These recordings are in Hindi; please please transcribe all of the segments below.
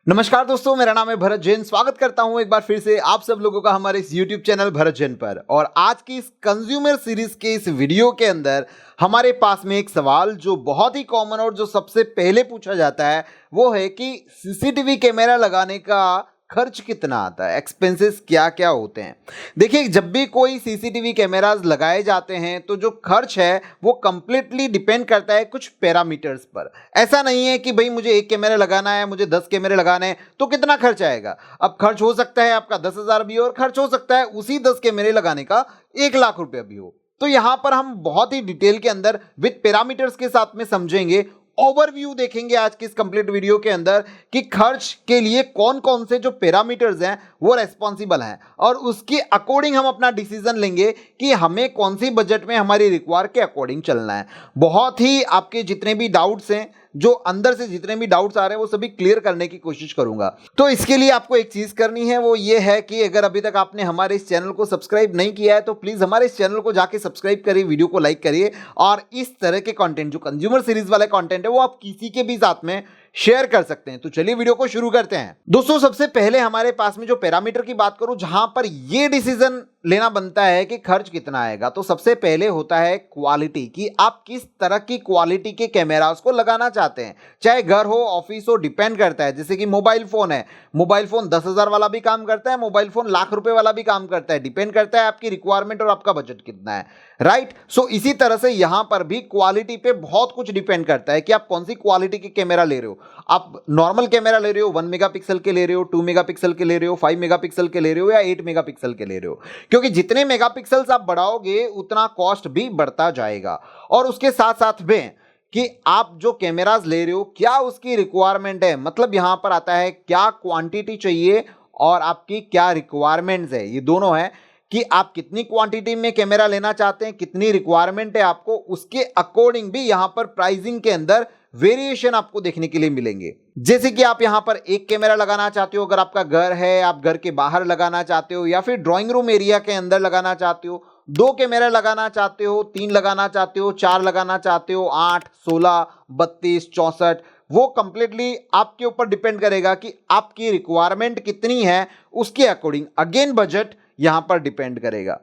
नमस्कार दोस्तों, मेरा नाम है भरत जैन। स्वागत करता हूं एक बार फिर से आप सब लोगों का हमारे इस YouTube चैनल भरत जैन पर। और आज की इस कंज्यूमर सीरीज के इस वीडियो के अंदर हमारे पास में एक सवाल जो बहुत ही कॉमन और जो सबसे पहले पूछा जाता है वो है कि सीसीटीवी कैमरा लगाने का खर्च कितना आता है, एक्सपेंसेस क्या क्या होते हैं। देखिए, जब भी कोई सीसीटीवी कैमरास लगाए जाते हैं तो जो खर्च है वो कंप्लीटली डिपेंड करता है कुछ पैरामीटर्स पर। ऐसा नहीं है कि भाई मुझे एक कैमरा लगाना है, मुझे 10 कैमरे लगाने हैं तो कितना खर्च आएगा। अब खर्च हो सकता है आपका 10,000 भी हो और खर्च हो सकता है उसी 10 कैमरे लगाने का 1,00,000 रुपया भी हो। तो यहां पर हम बहुत ही डिटेल के अंदर विद पैरामीटर्स के साथ में समझेंगे, ओवरव्यू देखेंगे आज की इस कंप्लीट वीडियो के अंदर कि खर्च के लिए कौन कौन से जो पैरामीटर्स हैं वो रेस्पॉन्सिबल हैं और उसके अकॉर्डिंग हम अपना डिसीजन लेंगे कि हमें कौन सी बजट में हमारी रिक्वायर के अकॉर्डिंग चलना है। बहुत ही आपके जितने भी डाउट्स हैं, जो अंदर से जितने भी डाउट्स आ रहे हैं वो सभी क्लियर करने की कोशिश करूंगा। तो इसके लिए आपको एक चीज करनी है, वो ये है कि अगर अभी तक आपने हमारे इस चैनल को सब्सक्राइब नहीं किया है तो प्लीज हमारे इस चैनल को जाके सब्सक्राइब करिए, वीडियो को लाइक करिए और इस तरह के कंटेंट जो कंज्यूमर सीरीज वाले कंटेंट है वो आप किसी के भी साथ में शेयर कर सकते हैं। तो चलिए वीडियो को शुरू करते हैं। दोस्तों, सबसे पहले हमारे पास में जो पैरामीटर की बात करूं जहां पर यह डिसीजन लेना बनता है कि खर्च कितना आएगा, तो सबसे पहले होता है क्वालिटी, कि आप किस तरह की क्वालिटी के कैमरास को लगाना चाहते हैं। चाहे घर हो, ऑफिस हो, डिपेंड करता है। जैसे कि मोबाइल फोन है, मोबाइल फोन 10,000 वाला भी काम करता है, मोबाइल फोन 1,00,000 रुपए वाला भी काम करता है। डिपेंड करता है आपकी रिक्वायरमेंट और आपका बजट कितना है, राइट। सो इसी तरह से यहां पर भी क्वालिटी पे बहुत कुछ डिपेंड करता है कि आप कौन सी क्वालिटी के कैमरा ले रहे हो। आप नॉर्मल कैमरा ले रहे हो, 1 मेगापिक्सल के ले रहे हो, 2 मेगापिक्सल के ले रहे हो, 5 मेगापिक्सल के ले रहे हो या 8 मेगापिक्सल के ले रहे हो, क्योंकि जितने मेगापिक्सल्स आप बढ़ाओगे उतना कॉस्ट भी बढ़ता जाएगा। और उसके साथ साथ में कि आप जो कैमरास ले रहे हो क्या उसकी रिक्वायरमेंट है, मतलब यहां पर आता है क्या क्वांटिटी चाहिए और आपकी क्या रिक्वायरमेंट्स है। ये दोनों है कि आप कितनी क्वांटिटी में कैमरा लेना चाहते हैं, कितनी रिक्वायरमेंट है आपको, उसके अकॉर्डिंग भी यहां पर प्राइसिंग के अंदर वेरिएशन आपको देखने के लिए मिलेंगे। जैसे कि आप यहां पर एक कैमरा लगाना चाहते हो, अगर आपका घर है, आप घर के बाहर लगाना चाहते हो या फिर ड्राइंग रूम एरिया के अंदर लगाना चाहते हो, 2 कैमरा लगाना चाहते हो, 3 लगाना चाहते हो, 4 लगाना चाहते हो, 8, 16, 32, 64, वो कंप्लीटली आपके ऊपर डिपेंड करेगा कि आपकी रिक्वायरमेंट कितनी है। उसके अकॉर्डिंग अगेन बजट यहां पर डिपेंड करेगा।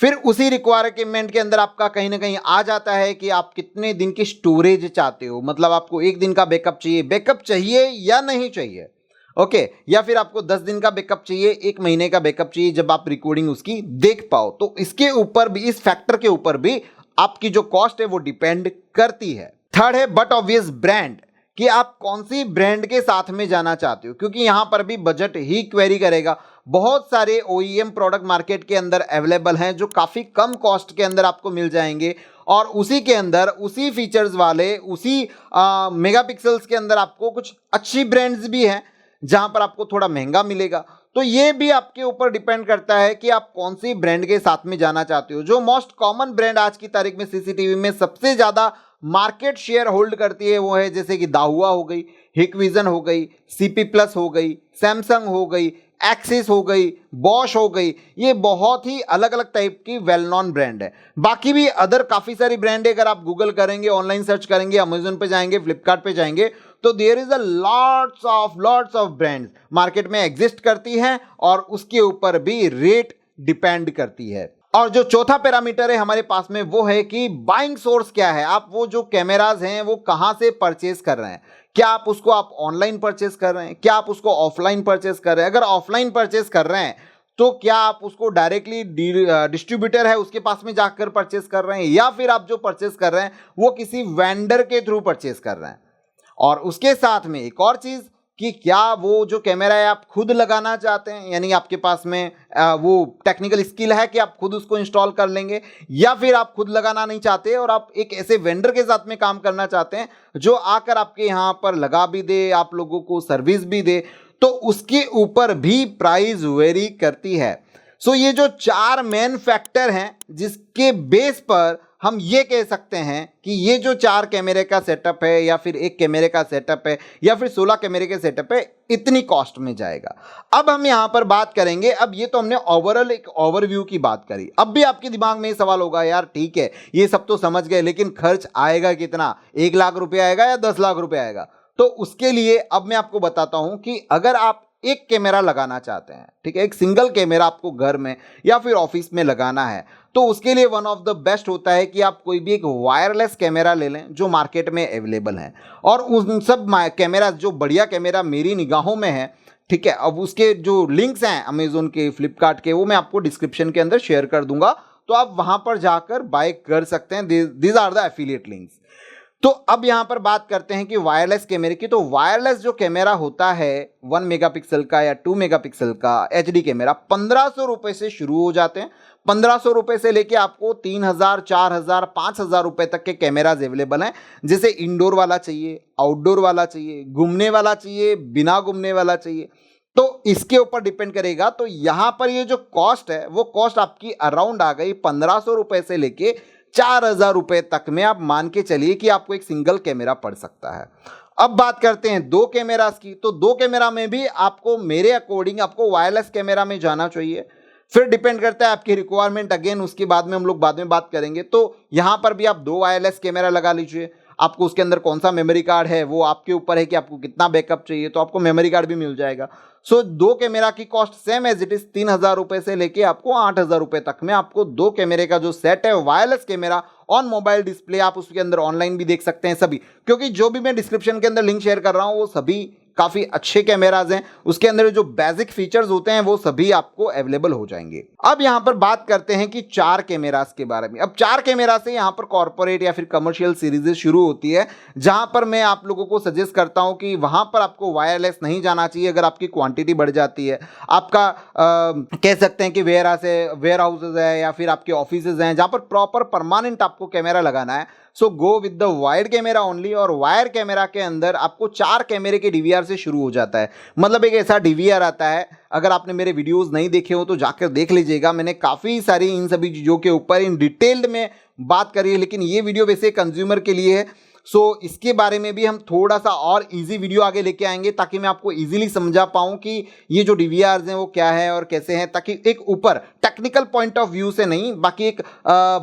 फिर उसी रिक्वायरमेंट के अंदर आपका कहीं ना कहीं आ जाता है कि आप कितने दिन की स्टोरेज चाहते हो, मतलब आपको 1 दिन का बैकअप चाहिए या नहीं चाहिए, ओके, या फिर आपको 10 दिन का बैकअप चाहिए, 1 महीने का बैकअप चाहिए जब आप रिकॉर्डिंग उसकी देख पाओ। तो इसके ऊपर भी, इस फैक्टर के ऊपर भी आपकी जो कॉस्ट है वो डिपेंड करती है। थर्ड है बट ऑब्वियस ब्रांड, कि आप कौन सी ब्रांड के साथ में जाना चाहते हो, क्योंकि यहां पर भी बजट ही क्वेरी करेगा। बहुत सारे OEM प्रोडक्ट मार्केट के अंदर अवेलेबल हैं जो काफ़ी कम कॉस्ट के अंदर आपको मिल जाएंगे और उसी के अंदर उसी फीचर्स वाले, उसी मेगापिक्सल्स के अंदर आपको कुछ अच्छी ब्रांड्स भी हैं जहां पर आपको थोड़ा महंगा मिलेगा। तो ये भी आपके ऊपर डिपेंड करता है कि आप कौन सी ब्रांड के साथ में जाना चाहते हो। जो मोस्ट कॉमन ब्रांड आज की तारीख में सीसीटीवी में सबसे ज़्यादा मार्केट शेयर होल्ड करती है वो है जैसे कि दाहुआ हो गई, हिकविजन हो गई, CP प्लस हो गई, सैमसंग हो गई, एक्सिस हो गई, बॉश हो गई। ये बहुत ही अलग अलग टाइप की वेल नॉन ब्रांड है। बाकी भी अदर काफ़ी सारी ब्रांड है, अगर आप गूगल करेंगे, ऑनलाइन सर्च करेंगे, अमेजोन पे जाएंगे, फ्लिपकार्ट पे जाएंगे तो there is a lots of brands market में एग्जिस्ट करती हैं और उसके ऊपर भी रेट डिपेंड करती है। और जो चौथा पैरामीटर है हमारे पास में वो है कि बाइंग सोर्स क्या है, आप वो जो कैमरास हैं वो कहां से परचेज कर रहे हैं। क्या आप उसको ऑनलाइन परचेज कर रहे हैं, क्या आप उसको ऑफलाइन परचेज कर रहे हैं। अगर ऑफलाइन परचेज कर रहे हैं तो क्या आप उसको डायरेक्टली डिस्ट्रीब्यूटर है उसके पास में जाकर परचेज कर रहे हैं, या फिर आप जो परचेज कर रहे हैं वो किसी वेंडर के थ्रू परचेज कर रहे हैं। और उसके साथ में एक और चीज कि क्या वो जो कैमरा है आप खुद लगाना चाहते हैं, यानी आपके पास में वो टेक्निकल स्किल है कि आप खुद उसको इंस्टॉल कर लेंगे, या फिर आप खुद लगाना नहीं चाहते और आप एक ऐसे वेंडर के साथ में काम करना चाहते हैं जो आकर आपके यहाँ पर लगा भी दे, आप लोगों को सर्विस भी दे। तो उसके ऊपर भी प्राइस वेरी करती है। सो ये जो 4 मेन फैक्टर हैं जिसके बेस पर हम ये कह सकते हैं कि ये जो 4 कैमरे का सेटअप है या फिर 1 कैमरे का सेटअप है या फिर 16 कैमरे के सेटअप है, इतनी कॉस्ट में जाएगा। अब हम यहाँ पर बात करेंगे, अब ये तो हमने ओवरऑल एक ओवरव्यू की बात करी। अब भी आपके दिमाग में ये सवाल होगा, यार ठीक है ये सब तो समझ गए लेकिन खर्च आएगा कितना, 1,00,000 रुपये आएगा या 10,00,000 रुपये आएगा। तो उसके लिए अब मैं आपको बताता हूं कि अगर आप एक कैमरा लगाना चाहते हैं, ठीक है, एक सिंगल कैमरा आपको घर में या फिर ऑफिस में लगाना है, तो उसके लिए वन ऑफ द बेस्ट होता है कि आप कोई भी एक वायरलेस कैमरा ले लें जो मार्केट में अवेलेबल है। और उन सब कैमरा जो बढ़िया कैमरा मेरी निगाहों में है, ठीक है, अब उसके जो लिंक्स हैं अमेजोन के, फ्लिपकार्ट के, वो मैं आपको डिस्क्रिप्शन के अंदर शेयर कर दूंगा, तो आप वहां पर जाकर बाय कर सकते हैं। These are the affiliate links. तो अब यहां पर बात करते हैं कि वायरलेस कैमरे की। तो वायरलेस जो कैमरा होता है 1 मेगापिक्सल का या 2 मेगापिक्सल का एचडी कैमरा 1500 रुपए से शुरू हो जाते हैं। 1500 रुपए से लेके आपको 3000, 4000, 5000 रुपए तक के कैमराज अवेलेबल हैं। जैसे इंडोर वाला चाहिए, आउटडोर वाला चाहिए, घूमने वाला चाहिए, बिना घूमने वाला चाहिए, तो इसके ऊपर डिपेंड करेगा। तो यहां पर ये जो कॉस्ट है वो कॉस्ट आपकी अराउंड आ गई 1500 रुपए से लेके 4000 रुपए तक में। आप मान के चलिए कि आपको एक सिंगल कैमरा पड़ सकता है। अब बात करते हैं दो कैमरास की। तो दो कैमरा में भी आपको मेरे अकॉर्डिंग आपको वायरलेस कैमरा में जाना चाहिए। फिर डिपेंड करता है आपकी रिक्वायरमेंट, अगेन उसके बाद में हम लोग बाद में बात करेंगे। तो यहां पर भी आप दो वायरलेस कैमरा लगा लीजिए। आपको उसके अंदर कौन सा मेमोरी कार्ड है वो आपके ऊपर है कि आपको कितना बैकअप चाहिए, तो आपको मेमोरी कार्ड भी मिल जाएगा। सो दो कैमरा की cost same as it is 3000 रुपए से लेके आपको 8000 रुपए तक में आपको दो कैमरे का जो सेट है wireless camera on mobile display, आप उसके अंदर ऑनलाइन भी देख सकते हैं सभी, क्योंकि जो भी मैं डिस्क्रिप्शन के अंदर लिंक शेयर कर रहा हूं वो सभी काफी अच्छे कैमराज हैं। उसके अंदर जो बेसिक फीचर्स होते हैं वो सभी आपको अवेलेबल हो जाएंगे। अब यहां पर बात करते हैं कि चार कैमरास के बारे में। अब चार कैमरा से यहां पर कॉर्पोरेट या फिर कमर्शियल सीरीज शुरू होती है, जहां पर मैं आप लोगों को सजेस्ट करता हूं कि वहां पर आपको वायरलेस नहीं जाना चाहिए। अगर आपकी क्वांटिटी बढ़ जाती है, आपका कह सकते हैं कि वेयर हाउसेज है या फिर आपके ऑफिसेज हैं जहां पर प्रॉपर परमानेंट आपको कैमरा लगाना है, so go with the wired camera only. और वायर कैमरा के अंदर आपको चार कैमरे के डीवीआर से शुरू हो जाता है। मतलब एक ऐसा डीवीआर आता है, अगर आपने मेरे वीडियोस नहीं देखे हो तो जाकर देख लीजिएगा। मैंने काफ़ी सारी इन सभी चीज़ों के ऊपर इन डिटेल्ड में बात करी है, लेकिन ये वीडियो वैसे कंज्यूमर के लिए है। सो इसके बारे में भी हम थोड़ा सा और इजी वीडियो आगे लेके आएंगे ताकि मैं आपको इजीली समझा पाऊं कि ये जो डीवीआरस हैं वो क्या है और कैसे हैं, ताकि एक ऊपर टेक्निकल पॉइंट ऑफ व्यू से नहीं, बाकी एक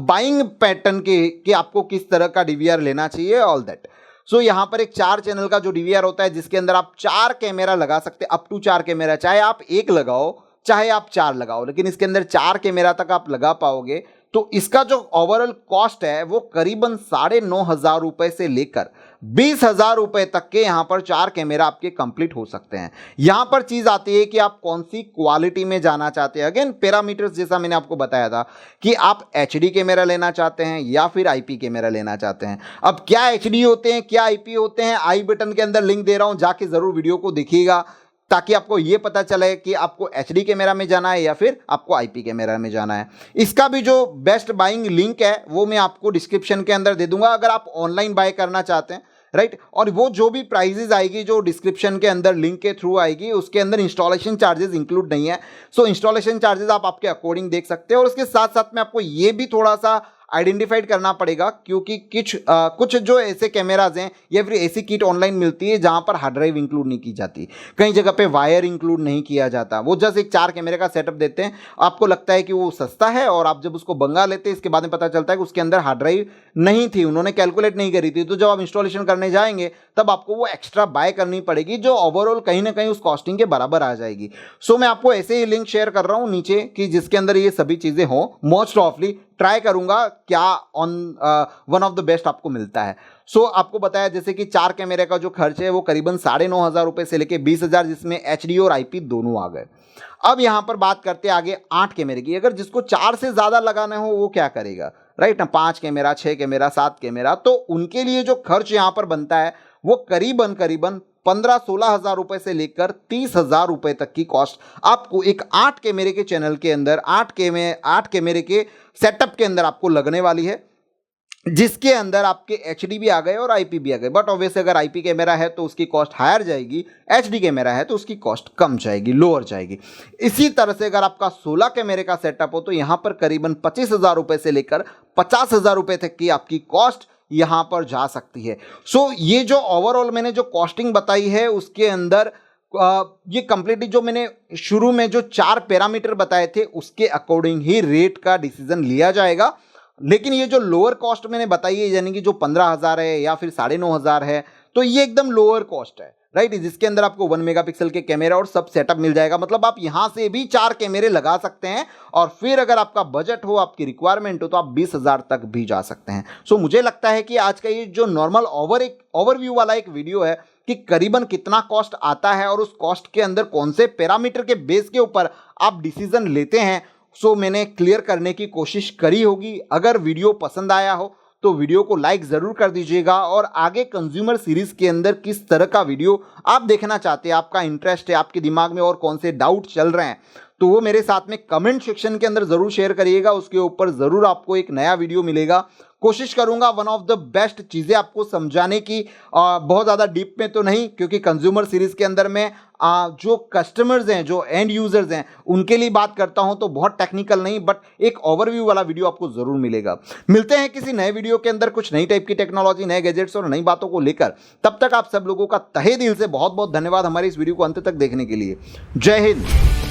बाइंग पैटर्न के कि आपको किस तरह का डीवीआर लेना चाहिए, ऑल दैट। सो यहाँ पर एक 4 चैनल का जो डीवीआर होता है जिसके अंदर आप 4 कैमरा लगा सकते हैं, अप टू 4 कैमरा, चाहे आप एक लगाओ चाहे आप 4 लगाओ, लेकिन इसके अंदर 4 कैमरा तक आप लगा पाओगे। तो इसका जो ओवरऑल कॉस्ट है वो करीबन 9500 रुपए से लेकर 20000 रुपए तक के यहां पर 4 कैमरा आपके कंप्लीट हो सकते हैं। यहां पर चीज आती है कि आप कौन सी क्वालिटी में जाना चाहते हैं। अगेन पैरामीटर्स जैसा मैंने आपको बताया था कि आप एचडी कैमरा लेना चाहते हैं या फिर आईपी कैमरा लेना चाहते हैं। अब क्या एचडी होते हैं, क्या आईपी होते हैं, आई बटन के अंदर लिंक दे रहा हूं, जाके जरूर वीडियो को देखिएगा ताकि आपको यह पता चले कि आपको एचडी कैमरा में जाना है या फिर आपको आईपी कैमरा में जाना है। इसका भी जो बेस्ट बाइंग लिंक है वो मैं आपको डिस्क्रिप्शन के अंदर दे दूंगा अगर आप ऑनलाइन बाय करना चाहते हैं, राइट। और वो जो भी प्राइजेज आएगी जो डिस्क्रिप्शन के अंदर लिंक के थ्रू आएगी, उसके अंदर इंस्टॉलेशन चार्जेस इंक्लूड नहीं है। सो इंस्टॉलेशन चार्जेस आप आपके अकॉर्डिंग देख सकते हैं। और उसके साथ साथ में आपको ये भी थोड़ा सा आइडेंटिफाइड करना पड़ेगा, क्योंकि कुछ जो ऐसे कैमराज हैं या फिर ऐसी किट ऑनलाइन मिलती है जहां पर हार्ड ड्राइव इंक्लूड नहीं की जाती, कई जगह पे वायर इंक्लूड नहीं किया जाता। वो जस्ट एक 4 कैमरे का सेटअप देते हैं, आपको लगता है कि वो सस्ता है और आप जब उसको मंगा लेते हैं इसके बाद में पता चलता है कि उसके अंदर हार्ड ड्राइव नहीं थी, उन्होंने कैलकुलेट नहीं करी थी। तो जब आप इंस्टॉलेशन करने जाएंगे तब आपको वो एक्स्ट्रा बाय करनी पड़ेगी, जो ओवरऑल कहीं ना कहीं उस कॉस्टिंग के बराबर आ जाएगी। सो मैं आपको ऐसे ही लिंक शेयर कर रहा हूं नीचे कि जिसके अंदर ये सभी चीजें हों। मोस्ट ऑफली ट्राई करूंगा क्या on one of the best आपको मिलता है। सो आपको बताया जैसे कि 4 कैमरे का जो खर्च है वो करीबन 9500 रुपए से लेके 20000, जिसमें एचडी और आईपी दोनों आ गए। अब यहां पर बात करते हैं आगे 8 कैमरे की। अगर जिसको 4 से ज्यादा लगाने हो वो क्या करेगा, राइट ना, 5 कैमरा, 6 कैमरा, 7 कैमरा, तो उनके लिए जो खर्च यहां पर बनता है वो करीबन 15-16 हजार रुपए से लेकर 30,000 रुपए तक की कॉस्ट आपको एक 8 कैमरे के चैनल के अंदर 8 कैमरे के सेटअप के अंदर आपको लगने वाली है, जिसके अंदर आपके एचडी भी आ गए और आईपी भी आ गए। बट ऑब्वियसली अगर आईपी कैमरा है तो उसकी कॉस्ट हायर जाएगी, एचडी कैमरा है तो उसकी कॉस्ट कम जाएगी, लोअर जाएगी। इसी तरह से अगर आपका 16 कैमरे का सेटअप हो तो यहां पर करीबन 25,000 रुपए से लेकर 50,000 रुपए तक की आपकी कॉस्ट यहां पर जा सकती है। सो ये जो ओवरऑल मैंने जो कॉस्टिंग बताई है उसके अंदर ये कंप्लीटली जो मैंने शुरू में जो 4 पैरामीटर बताए थे उसके अकॉर्डिंग ही रेट का डिसीजन लिया जाएगा। लेकिन ये जो लोअर कॉस्ट मैंने बताई है, यानी कि जो 15,000 है या फिर 9,500 है, तो ये एकदम लोअर कॉस्ट है, राइट। जिसके अंदर आपको 1 मेगापिक्सल के कैमरा और सब सेटअप मिल जाएगा, मतलब आप यहां से भी 4 कैमरे लगा सकते हैं। और फिर अगर आपका बजट हो, आपकी रिक्वायरमेंट हो, तो आप 20,000 तक भी जा सकते हैं। सो मुझे लगता है कि आज का ये जो नॉर्मल ओवरव्यू वाला एक वीडियो है कि करीबन कितना कॉस्ट आता है और उस कॉस्ट के अंदर कौन से पैरामीटर के बेस के ऊपर आप डिसीजन लेते हैं, सो मैंने क्लियर करने की कोशिश करी होगी। अगर वीडियो पसंद आया हो तो वीडियो को लाइक ज़रूर कर दीजिएगा, और आगे कंज्यूमर सीरीज़ के अंदर किस तरह का वीडियो आप देखना चाहते हैं, आपका इंटरेस्ट है, आपके दिमाग में और कौन से डाउट चल रहे हैं, तो वो मेरे साथ में कमेंट सेक्शन के अंदर ज़रूर शेयर करिएगा। उसके ऊपर ज़रूर आपको एक नया वीडियो मिलेगा। कोशिश करूंगा वन ऑफ द बेस्ट चीज़ें आपको समझाने की, बहुत ज़्यादा डीप में तो नहीं, क्योंकि कंज्यूमर सीरीज़ के अंदर में जो कस्टमर्स हैं, जो एंड यूजर्स हैं, उनके लिए बात करता हूं तो बहुत टेक्निकल नहीं, बट एक ओवरव्यू वाला वीडियो आपको ज़रूर मिलेगा। मिलते हैं किसी नए वीडियो के अंदर कुछ नई टाइप की टेक्नोलॉजी, नए गैजेट्स और नई बातों को लेकर। तब तक आप सब लोगों का तहे दिल से बहुत बहुत धन्यवाद हमारी इस वीडियो को अंत तक देखने के लिए। जय हिंद।